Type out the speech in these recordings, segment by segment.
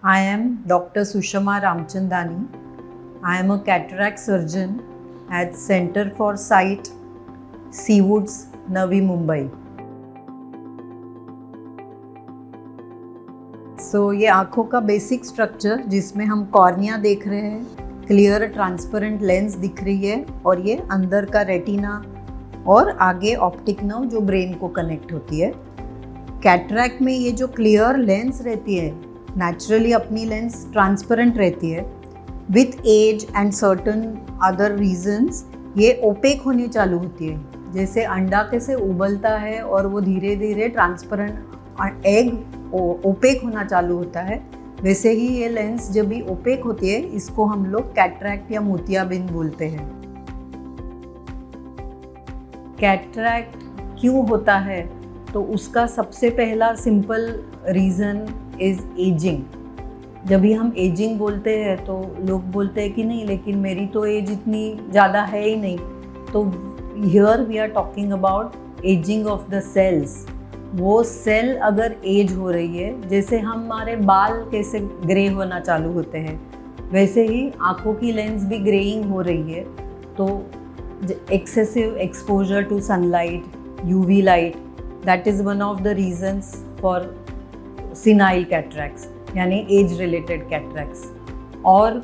I am Dr. Sushama Ramchandani. I am a cataract surgeon at Center for Sight, Seawoods, Navi Mumbai. ये आँखों का basic structure जिसमें हम cornea देख रहे हैं, क्लियर ट्रांसपेरेंट लेंस दिख रही है और ये अंदर का रेटिना और आगे ऑप्टिक नर्व जो ब्रेन को कनेक्ट होती है। कैटरैक्ट में ये जो क्लियर लेंस रहती है, नेचुरली अपनी लेंस ट्रांसपेरेंट रहती है। With age and certain other reasons ये ओपेक होने चालू होती है। जैसे अंडा कैसे उबलता है और वो धीरे धीरे ट्रांसपेरेंट एग ओपेक होना चालू होता है, वैसे ही ये लेंस जब भी ओपेक होती है इसको हम लोग कैटरैक्ट या मोतियाबिंद बोलते हैं। कैटरैक्ट क्यों होता है? तो उसका सबसे पहला सिंपल रीज़न इज़ एजिंग। जब भी हम एजिंग बोलते हैं तो लोग बोलते हैं कि नहीं, लेकिन मेरी तो एज इतनी ज़्यादा है ही नहीं। तो here we are talking about ageing of the cells. वो सेल अगर एज हो रही है, जैसे हमारे बाल कैसे ग्रे होना चालू होते हैं, वैसे ही आँखों की लेंस भी ग्रेइंग हो रही है। तो excessive exposure to sunlight, UV light, that is one of the reasons for senile cataracts यानी age related cataracts। और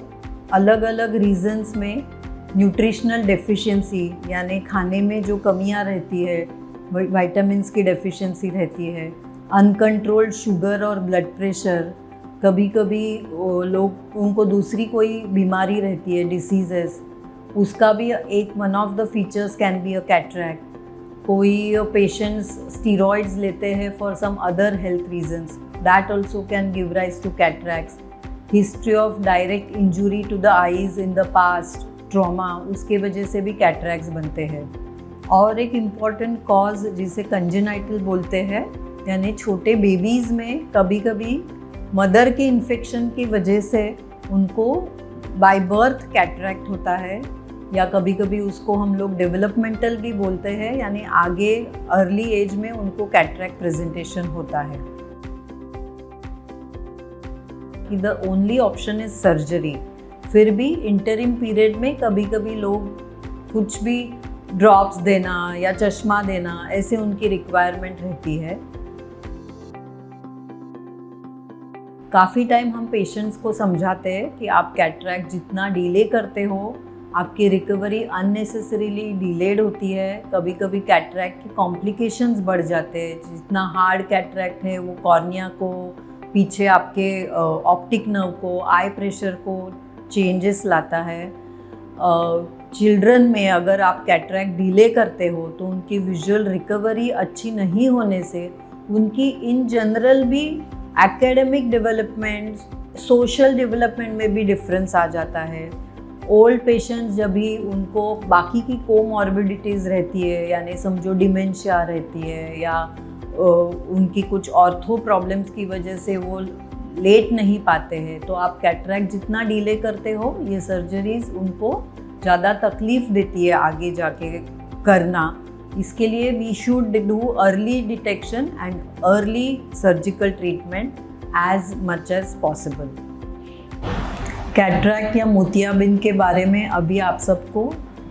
अलग अलग reasons में न्यूट्रिशनल डेफिशिएंसी यानी खाने में जो कमियां रहती है, विटामिन्स की डेफिशिएंसी रहती है, अनकंट्रोल्ड शुगर और ब्लड प्रेशर, कभी कभी लोग उनको दूसरी कोई बीमारी रहती है, डिसीजेस, उसका भी एक one of the features can be a cataract. कोई पेशेंट्स स्टीरॉइड्स लेते हैं for some other health reasons, that also can give rise to cataracts. History of direct injury to the eyes in the past, trauma, उसके वजह से भी cataracts बनते हैं। और एक इम्पॉर्टेंट कॉज जिसे कंजेनाइटल बोलते हैं, यानी छोटे बेबीज़ में कभी कभी मदर के इन्फेक्शन की वजह से उनको बाय बर्थ कैटरैक्ट होता है, या कभी कभी उसको हम लोग डेवलपमेंटल भी बोलते हैं, यानी आगे अर्ली एज में उनको कैटरैक्ट प्रेजेंटेशन होता है। The only option is surgery. फिर भी इंटरिम पीरियड में कभी कभी लोग कुछ भी ड्रॉप्स देना या चश्मा देना, ऐसे उनकी रिक्वायरमेंट रहती है। काफ़ी टाइम हम पेशेंट्स को समझाते हैं कि आप कैटरैक्ट जितना डिले करते हो, आपकी रिकवरी अननेसेसरीली डिलेड होती है। कभी कभी कैटरैक्ट के कॉम्प्लिकेशंस बढ़ जाते हैं। जितना हार्ड कैटरैक्ट है वो कॉर्निया को, पीछे आपके ऑप्टिक नर्व को, आई प्रेशर को चेंजेस लाता है। चिल्ड्रन में अगर आप कैटरैक्ट डिले करते हो तो उनकी विजुअल रिकवरी अच्छी नहीं होने से उनकी इन जनरल भी एकेडमिक डेवलपमेंट, सोशल डेवलपमेंट में भी डिफरेंस आ जाता है। ओल्ड पेशेंट्स जब भी उनको बाकी की कोमॉर्बिडिटीज़ रहती है, यानी समझो डिमेंशिया रहती है या उनकी कुछ ऑर्थो प्रॉब्लम्स की वजह से वो लेट नहीं पाते हैं, तो आप कैटरैक्ट जितना डिले करते हो, ये सर्जरीज उनको ज़्यादा तकलीफ़ देती है आगे जाके करना। इसके लिए we should do early detection and early surgical treatment as much as possible. Cataract या मोतियाबिंद के बारे में अभी आप सबको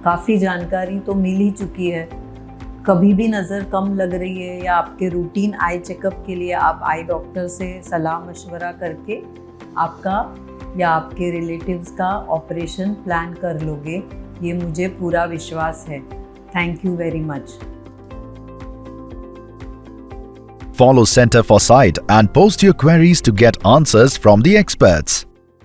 काफ़ी जानकारी तो मिल ही चुकी है। कभी भी नज़र कम लग रही है या आपके रूटीन आई चेकअप के लिए आप आई डॉक्टर से सलाह मशवरा करके आपका या आपके रिलेटिव्स का ऑपरेशन प्लान कर लोगे, ये मुझे पूरा विश्वास है। Thank you very much. Follow Center for Sight and post your queries to get answers from the experts.